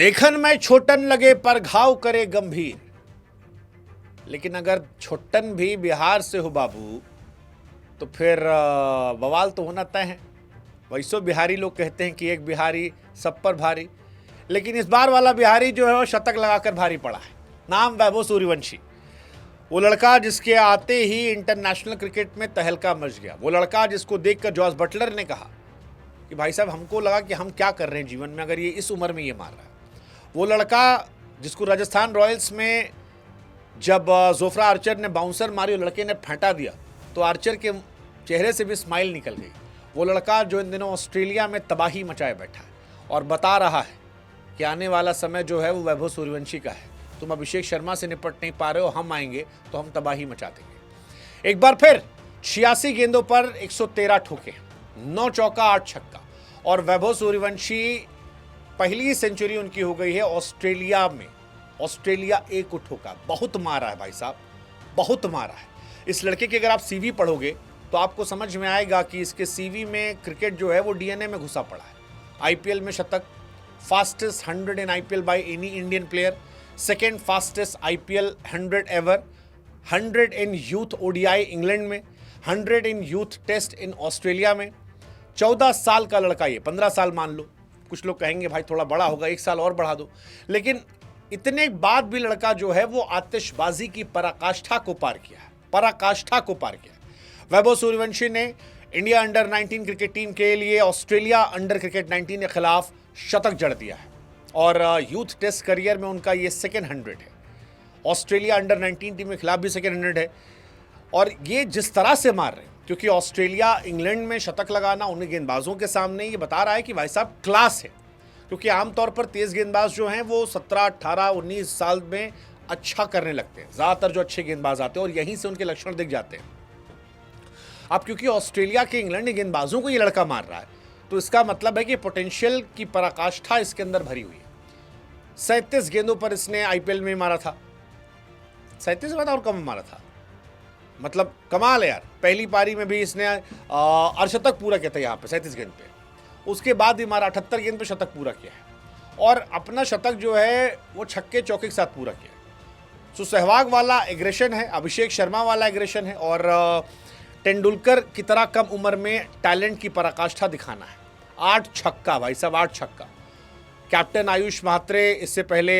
देखन में छोटन लगे पर घाव करे गंभीर। लेकिन अगर छोटन भी बिहार से हो बाबू तो फिर बवाल तो होना तय है। वैसो बिहारी लोग कहते हैं कि एक बिहारी सब पर भारी, लेकिन इस बार वाला बिहारी जो है वो शतक लगाकर भारी पड़ा है। नाम वैभव सूर्यवंशी, वो लड़का जिसके आते ही इंटरनेशनल क्रिकेट में तहलका मच गया। वो लड़का जिसको देखकर जॉस बटलर ने कहा कि भाई साहब हमको लगा कि हम क्या कर रहे हैं जीवन में अगर ये इस उम्र में ये मार रहा है। वो लड़का जिसको राजस्थान रॉयल्स में जब जोफ्रा आर्चर ने बाउंसर मारी और लड़के ने फेंटा दिया तो आर्चर के चेहरे से भी स्माइल निकल गई। वो लड़का जो इन दिनों ऑस्ट्रेलिया में तबाही मचाए बैठा है और बता रहा है कि आने वाला समय जो है वो वैभव सूर्यवंशी का है। तुम अभिषेक शर्मा से निपट नहीं पा रहे हो, हम आएंगे तो हम तबाही मचा देंगे। एक बार फिर 86 गेंदों पर 113 ठोके, 9 चौका 8 छक्का और वैभव सूर्यवंशी पहली सेंचुरी उनकी हो गई है ऑस्ट्रेलिया में। ऑस्ट्रेलिया ए को ठोका, बहुत मारा है भाई साहब, बहुत मारा है। इस लड़के की अगर आप सीवी पढ़ोगे तो आपको समझ में आएगा कि इसके सीवी में क्रिकेट जो है वो डीएनए में घुसा पड़ा है। आईपीएल में शतक, fastest 100 in IPL by any Indian player, second fastest IPL 100 ever, 100 in youth ODI England में, 100 in youth test in Australia में। 14 साल का लड़का, ये 15 साल मान लो, कुछ लोग कहेंगे भाई थोड़ा बड़ा होगा, 1 साल और बढ़ा दो, लेकिन इतने बाद भी लड़का जो है वो आतिशबाजी की पराकाष्ठा को पार किया है, पराकाष्ठा को पार किया है। वैभव सूर्यवंशी ने इंडिया अंडर 19 क्रिकेट टीम के लिए ऑस्ट्रेलिया अंडर क्रिकेट 19 के खिलाफ शतक जड़ दिया है और यूथ टेस्ट करियर में उनका ये सेकेंड 100 है। ऑस्ट्रेलिया अंडर 19 टीम के खिलाफ भी सेकेंड 100 है और ये जिस तरह से मार रहे हैं, क्योंकि ऑस्ट्रेलिया इंग्लैंड में शतक लगाना उन्हें गेंदबाजों के सामने ये बता रहा है कि भाई साहब क्लास है। क्योंकि आमतौर पर तेज गेंदबाज जो हैं वो 17, 18, 19 साल में अच्छा करने लगते हैं। ज़्यादातर जो अच्छे गेंदबाज आते हैं और यहीं से उनके लक्षण दिख जाते हैं। अब क्योंकि ऑस्ट्रेलिया के इंग्लैंड के गेंदबाजों को ये लड़का मार रहा है तो इसका मतलब है कि पोटेंशियल की पराकाष्ठा इसके अंदर भरी हुई है। 37 गेंदों पर इसने आईपीएल में मारा था, 37 मारा और कम मारा था, मतलब कमाल है यार। पहली पारी में भी इसने अर्धशतक पूरा किया था यहाँ पे 37 गेंद पे, उसके बाद भी मारा 78 गेंद पे शतक पूरा किया है और अपना शतक जो है वो छक्के चौके के साथ पूरा किया है। सो सहवाग वाला एग्रेशन है, अभिषेक शर्मा वाला एग्रेशन है और तेंदुलकर की तरह कम उम्र में टैलेंट की पराकाष्ठा दिखाना है। 8 छक्का भाई साहब, 8 छक्का। कैप्टन आयुष म्हात्रे इससे पहले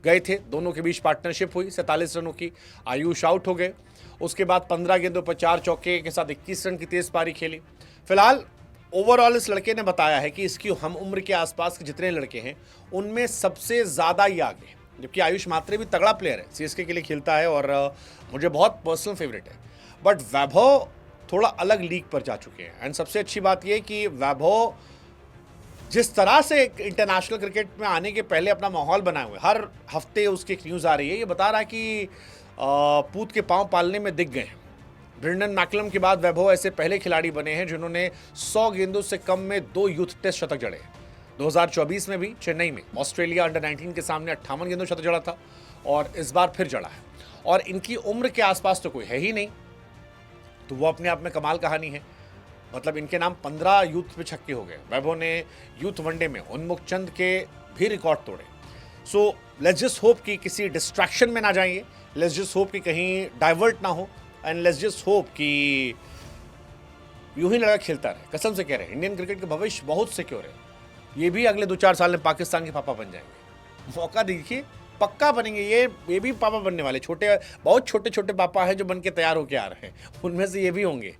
गए थे, दोनों के बीच पार्टनरशिप हुई, 47 रनों की। आयुष आउट हो गए, उसके बाद 15 गेंदों पर 4 चौके के साथ 21 रन की तेज पारी खेली। फिलहाल ओवरऑल इस लड़के ने बताया है कि इसकी हम उम्र के आसपास के जितने लड़के हैं उनमें सबसे ज़्यादा ही आगे है। जबकि आयुष म्हात्रे भी तगड़ा प्लेयर है, सीएसके के लिए खेलता है और मुझे बहुत पर्सनल फेवरेट है। बट वैभव थोड़ा अलग लीग पर जा चुके हैं एंड सबसे अच्छी बात यह कि वैभव जिस तरह से इंटरनेशनल क्रिकेट में आने के पहले अपना माहौल बनाए हुए, हर हफ्ते उसकी एक न्यूज़ आ रही है, ये बता रहा है कि पूत के पाँव पालने में दिख गए हैं। ब्रेंडन मैकलम के बाद वैभव ऐसे पहले खिलाड़ी बने हैं जिन्होंने 100 गेंदों से कम में 2 यूथ टेस्ट शतक जड़े। 2024 में भी चेन्नई में ऑस्ट्रेलिया अंडर 19 के सामने 58 गेंदों शतक जड़ा था और इस बार फिर जड़ा है। और इनकी उम्र के आसपास तो कोई है ही नहीं, तो वो अपने आप में कमाल कहानी है। मतलब इनके नाम 15 यूथ पे छक्के हो गए। वैभव ने यूथ वनडे में उन्मुख चंद के भी रिकॉर्ड तोड़े। सो लेट्स जस्ट होप कि किसी डिस्ट्रैक्शन में ना जाएंगे, लेट्स जस्ट होप कि कहीं डाइवर्ट ना हो एंड लेट्स जस्ट होप कि यूं ही लड़का खेलता रहे। कसम से कह रहे हैं इंडियन क्रिकेट का भविष्य बहुत सिक्योर है। ये भी अगले 2-4 साल में पाकिस्तान के पापा बन जाएंगे। मौका देखिए, पक्का बनेंगे। ये भी पापा बनने वाले, छोटे बहुत छोटे छोटे पापा हैं जो बन के तैयार होके आ रहे हैं, उनमें से ये भी होंगे।